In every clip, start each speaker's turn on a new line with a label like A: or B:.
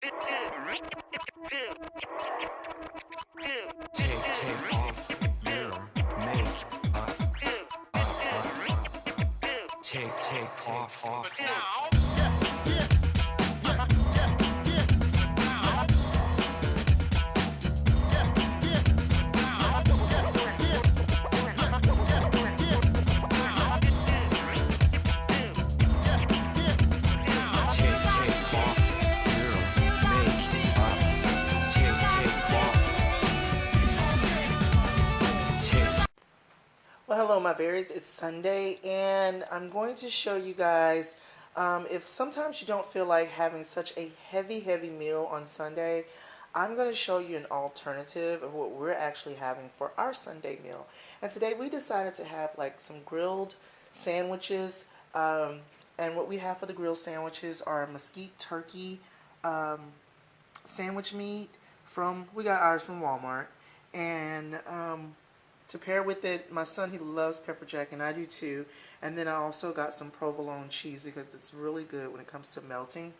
A: Take off your makeup. Take off.
B: Well, hello, my berries. It's Sunday, and I'm going to show you guys if sometimes you don't feel like having such a heavy meal on Sunday. I'm going to show you an alternative of what we're actually having for our Sunday meal. And today we decided to have like some grilled sandwiches. And what we have for the grilled sandwiches are mesquite turkey sandwich meat we got ours from Walmart. And to pair with it, my son, he loves pepper jack, and I do too. And then I also got some provolone cheese because it's really good when it comes to melting.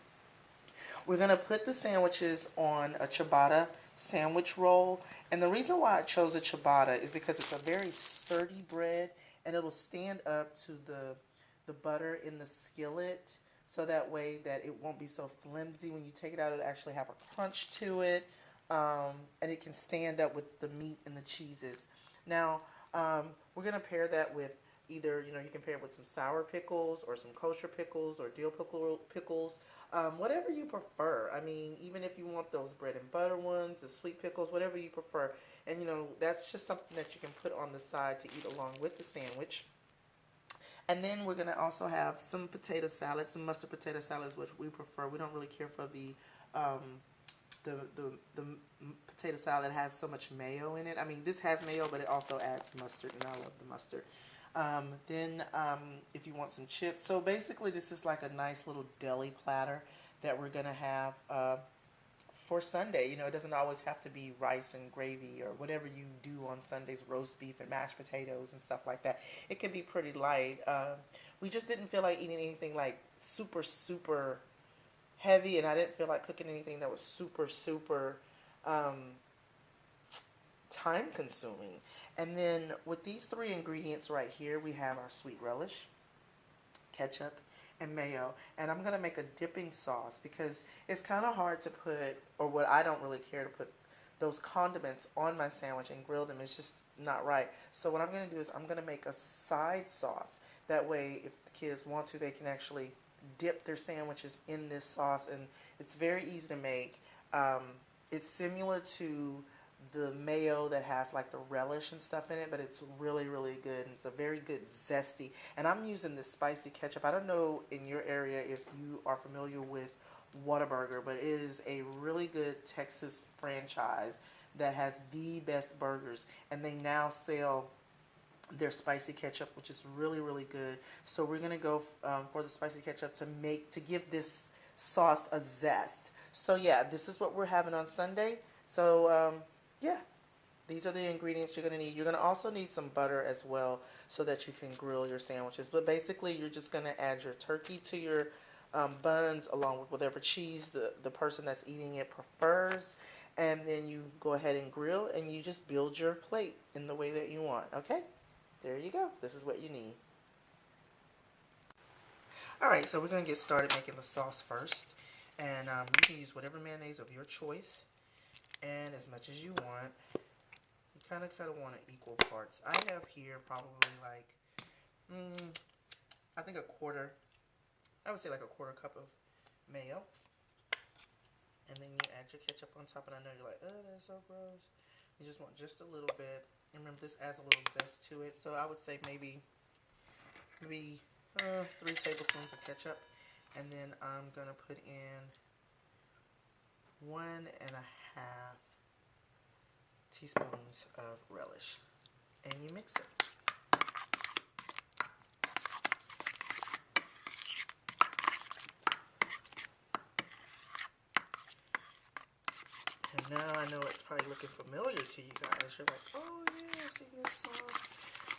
B: We're going to put the sandwiches on a ciabatta sandwich roll. And the reason why I chose a ciabatta is because it's a very sturdy bread, and it'll stand up to the butter in the skillet. So that way that it won't be so flimsy. When you take it out, it'll actually have a crunch to it. And it can stand up with the meat and the cheeses. Now, we're going to pair that with either, you can pair it with some sour pickles or some kosher pickles or dill pickles, whatever you prefer. I mean, even if you want those bread and butter ones, the sweet pickles, whatever you prefer. And, that's just something that you can put on the side to eat along with the sandwich. And then we're going to also have some potato salads, some mustard potato salads, which we prefer. We don't really care for the potato salad that has so much mayo in it. I mean, this has mayo, but it also adds mustard, and I love the mustard. Then if you want some chips. So basically, this is like a nice little deli platter that we're going to have for Sunday. It doesn't always have to be rice and gravy or whatever you do on Sundays, roast beef and mashed potatoes and stuff like that. It can be pretty light. We just didn't feel like eating anything like super heavy, and I didn't feel like cooking anything that was super time consuming. And then with these three ingredients right here, we have our sweet relish, ketchup, and mayo. And I'm going to make a dipping sauce because it's kind of hard to put, or what I don't really care to put, those condiments on my sandwich and grill them. It's just not right. So what I'm going to do is I'm going to make a side sauce. That way, if the kids want to, they can actually dip their sandwiches in this sauce, and it's very easy to make. It's similar to the mayo that has like the relish and stuff in it, but it's really good, and it's a very good zesty. And I'm using this spicy ketchup. I don't know in your area if you are familiar with Whataburger, but it is a really good Texas franchise that has the best burgers, and they now sell their spicy ketchup, which is really good. So we're gonna go for the spicy ketchup to give this sauce a zest. So yeah, this is what we're having on Sunday. So yeah, these are the ingredients you're gonna need. You're gonna also need some butter as well, so that you can grill your sandwiches. But basically, you're just gonna add your turkey to your buns, along with whatever cheese the person that's eating it prefers. And then you go ahead and grill, and you just build your plate in the way that you want. Okay? There you go. This is what you need. Alright, so we're going to get started making the sauce first. And you can use whatever mayonnaise of your choice, and as much as you want. You kind of want it equal parts. I have here probably like, I think I would say like a quarter cup of mayo. And then you add your ketchup on top, and I know you're like, oh, that's so gross. You just want just a little bit. And remember, this adds a little zest to it. So I would say maybe 3 tablespoons of ketchup. And then I'm going to put in 1.5 teaspoons of relish. And you mix it. And now I know it's probably looking familiar to you guys. You're like, oh yeah, I've seen this sauce.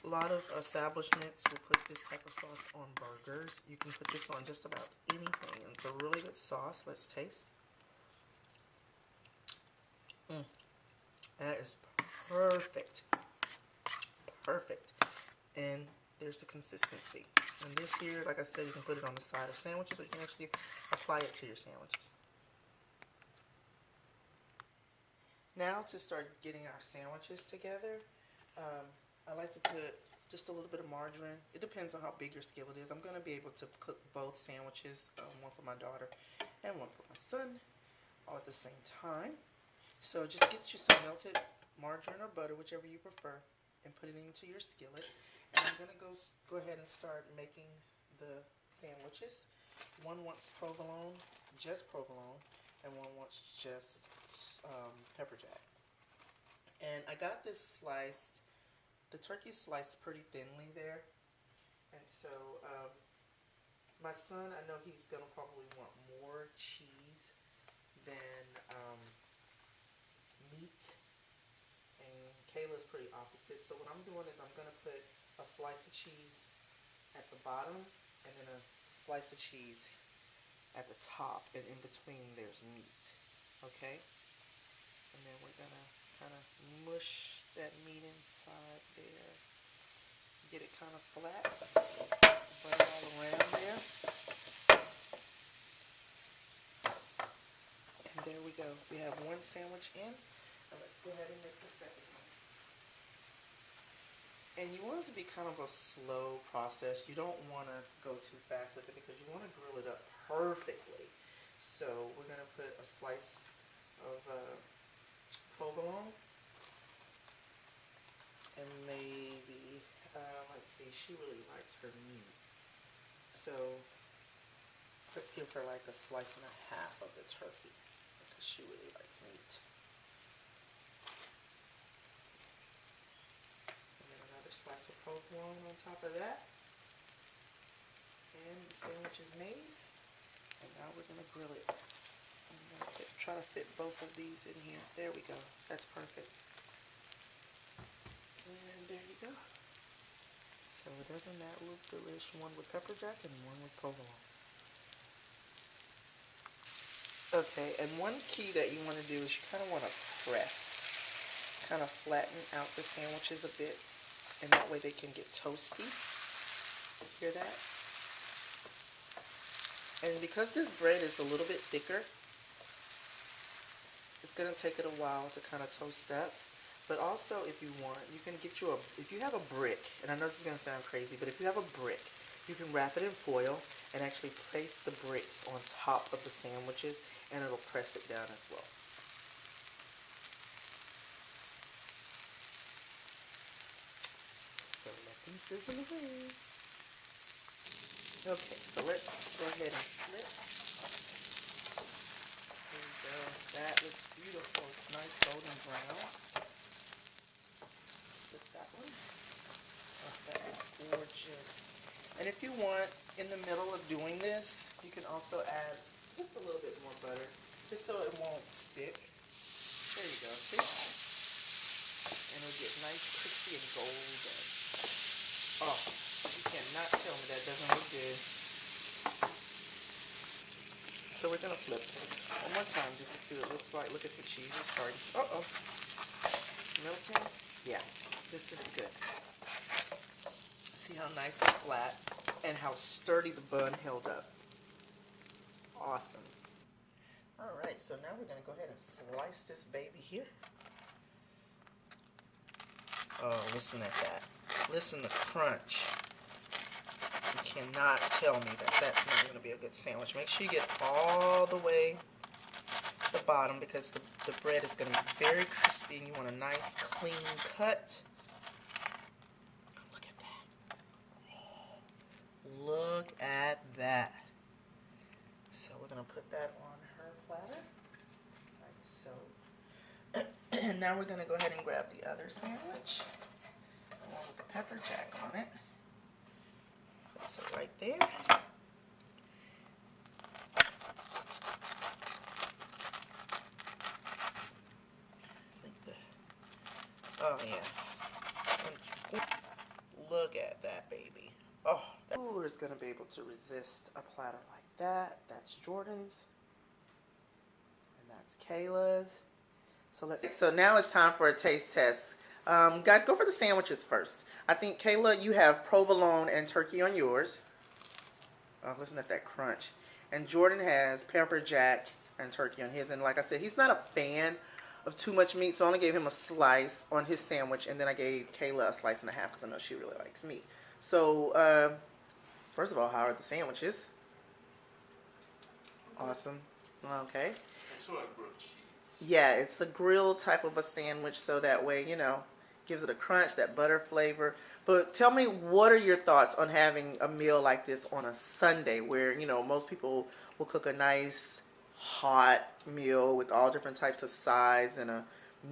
B: A lot of establishments will put this type of sauce on burgers. You can put this on just about anything. And it's a really good sauce. Let's taste. is perfect. Perfect. And there's the consistency. And this here, like I said, you can put it on the side of sandwiches, or you can actually apply it to your sandwiches. Now to start getting our sandwiches together, I like to put just a little bit of margarine. It depends on how big your skillet is. I'm going to be able to cook both sandwiches, one for my daughter and one for my son, all at the same time. So just get you some melted margarine or butter, whichever you prefer, and put it into your skillet. And I'm going to go ahead and start making the sandwiches. One wants provolone, just provolone, and one wants just pepper jack. And I got this sliced. The turkey sliced pretty thinly there, and so my son, I know he's gonna probably want more cheese than meat, and Kayla's pretty opposite. So what I'm doing is I'm gonna put a slice of cheese at the bottom, and then a slice of cheese at the top, and in between there's meat. Okay, and then we're gonna kind of mush that meat inside there. Get it kind of flat. Butter all around there. And there we go. We have one sandwich in. Now let's go ahead and make the second one. And you want it to be kind of a slow process. You don't want to go too fast with it because you want to grill it up perfectly. So we're going to put a slice of provolone. And maybe, let's see, she really likes her meat. So let's give her like a slice and a half of the turkey because she really likes meat. And then another slice of provolone on top of that. And the sandwich is made. And now we're going to grill it. I'm going to try to fit both of these in here. There we go. That's perfect. And there you go. So doesn't that look delicious? One with pepper jack and one with provolone. Okay, and one key that you want to do is you kind of want to press. Kind of flatten out the sandwiches a bit. And that way they can get toasty. Hear that? And because this bread is a little bit thicker, it's going to take it a while to kind of toast up. But also, if you want, you can get you if you have a brick, and I know this is going to sound crazy, but if you have a brick, you can wrap it in foil and actually place the bricks on top of the sandwiches, and it'll press it down as well. So let them sizzle away. Okay, so let's go ahead and flip. There we go. That looks beautiful. It's nice golden brown. That one. Oh, that is gorgeous. And if you want, in the middle of doing this, you can also add just a little bit more butter, just so it won't stick. There you go, see? And it'll get nice, crispy, and golden. Oh, you cannot tell me that doesn't look good. So we're gonna flip it one more time just to see what it looks like. Look at the cheese, it's starting. Uh-oh. Melting? Yeah. This is good. See how nice and flat and how sturdy the bun held up. Awesome. Alright, so now we're going to go ahead and slice this baby here. Oh, listen at that. Listen to crunch. You cannot tell me that that's not going to be a good sandwich. Make sure you get all the way to the bottom because the bread is going to be very crispy and you want a nice clean cut. Look at that. So we're going to put that on her platter, like so. And now we're going to go ahead and grab the other sandwich, the one with the pepper jack on it. Place it right there. Oh yeah. Look at that baby. Oh, who is going to be able to resist a platter like that? That's Jordan's. And that's Kayla's. So now it's time for a taste test. Guys, go for the sandwiches first. I think, Kayla, you have provolone and turkey on yours. Oh, listen at that crunch. And Jordan has pepper jack and turkey on his. And like I said, he's not a fan of too much meat, so I only gave him a slice on his sandwich, and then I gave Kayla a slice and a half because I know she really likes meat. So, first of all, how are the sandwiches? Awesome. Okay.
C: It's sort of like grilled cheese.
B: Yeah, it's a grilled type of a sandwich, so that way, you know, gives it a crunch, that butter flavor. But tell me, what are your thoughts on having a meal like this on a Sunday where, you know, most people will cook a nice hot meal with all different types of sides and a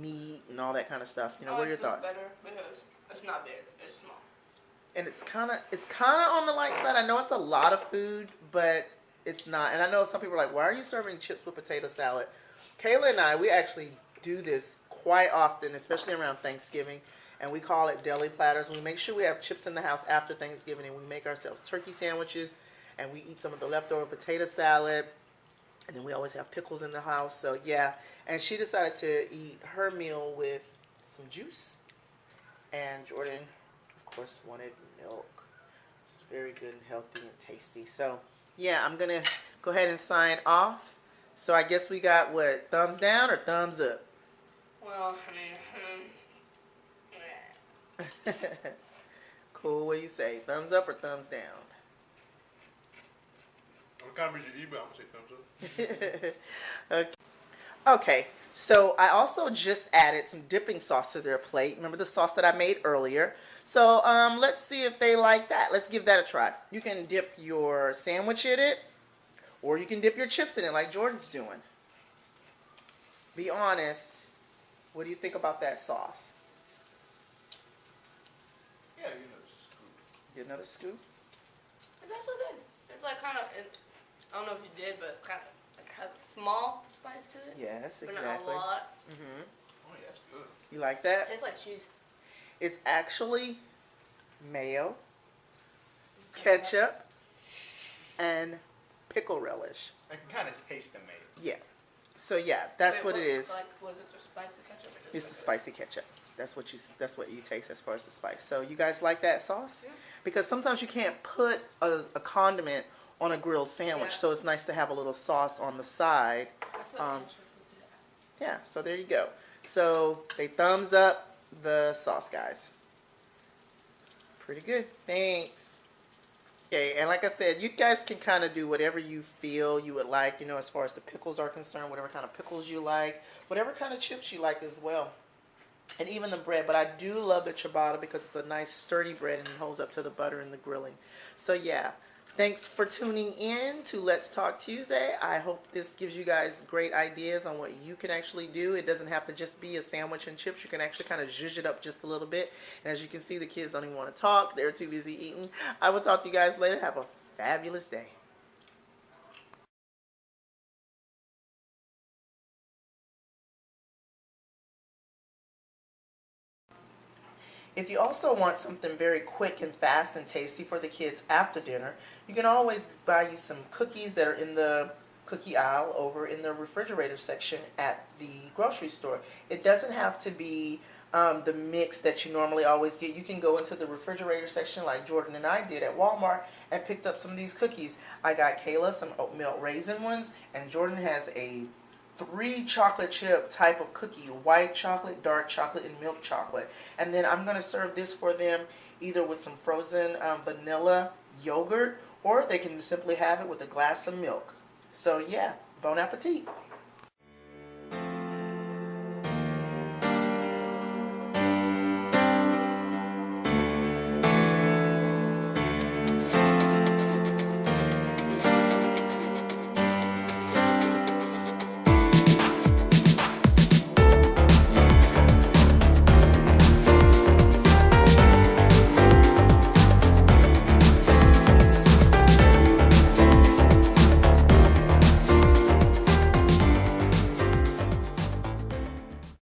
B: meat and all that kind of stuff. You know, what are your thoughts?
D: Better because it's not big, it's small.
B: And it's kind of on the light side. I know it's a lot of food, but it's not. And I know some people are like, why are you serving chips with potato salad? Kayla and I, we actually do this quite often, especially around Thanksgiving, and we call it deli platters. We make sure we have chips in the house after Thanksgiving, and we make ourselves turkey sandwiches, and we eat some of the leftover potato salad, and then we always have pickles in the house. So yeah, and she decided to eat her meal with some juice, and Jordan, of course, wanted milk. It's very good and healthy and tasty. So yeah, I'm gonna go ahead and sign off. So I guess we got what, thumbs down or thumbs up?
D: Well, I mean,
B: Cool, what do you say? Thumbs up or thumbs down?
C: I'm kind of your email. I'm gonna say thumbs up.
B: Okay, so I also just added some dipping sauce to their plate. Remember the sauce that I made earlier? So let's see if they like that. Let's give that a try. You can dip your sandwich in it, or you can dip your chips in it like Jordan's doing. Be honest. What do you think about that sauce?
C: Yeah, you know, it's cool.
B: Get another scoop?
D: it's actually good. It's like kind of, I don't know if you did, but it's kind of, like has a small spice to it.
B: Yes,
D: But
B: exactly.
D: not a lot.
B: Mm-hmm.
C: Oh, yeah, that's good.
B: You like that?
D: It's like cheese.
B: It's actually mayo, ketchup, and pickle relish.
C: I can kind of taste the mayo.
B: Yeah. So yeah, that's
D: Wait,
B: what it is.
D: Like, was it the spicy ketchup? Or
B: It's
D: just
B: the
D: like
B: spicy ketchup. That's what you taste as far as the spice. So you guys like that sauce?
D: Yeah.
B: Because sometimes you can't put a condiment on a grilled sandwich,
D: Yeah.
B: so it's nice to have a little sauce on the side.
D: I put
B: Um,
D: ketchup with that.
B: Yeah, so there you go. So they thumbs up the sauce, guys. Pretty good. Thanks. Okay, and like I said, you guys can kind of do whatever you feel you would like, you know, as far as the pickles are concerned, whatever kind of pickles you like, whatever kind of chips you like as well. And even the bread, but I do love the ciabatta because it's a nice sturdy bread and it holds up to the butter and the grilling. So yeah, thanks for tuning in to Let's Talk Tuesday. I hope this gives you guys great ideas on what you can actually do. It doesn't have to just be a sandwich and chips. You can actually kind of zhuzh it up just a little bit. And as you can see, the kids don't even want to talk. They're too busy eating. I will talk to you guys later. Have a fabulous day. If you also want something very quick and fast and tasty for the kids after dinner, you can always buy you some cookies that are in the cookie aisle over in the refrigerator section at the grocery store. It doesn't have to be the mix that you normally always get. You can go into the refrigerator section like Jordan and I did at Walmart and picked up some of these cookies. I got Kayla some oatmeal raisin ones, and Jordan has a 3 chocolate chip type of cookie, white chocolate, dark chocolate, and milk chocolate. And then I'm going to serve this for them either with some frozen vanilla yogurt, or they can simply have it with a glass of milk. So yeah, bon appetit.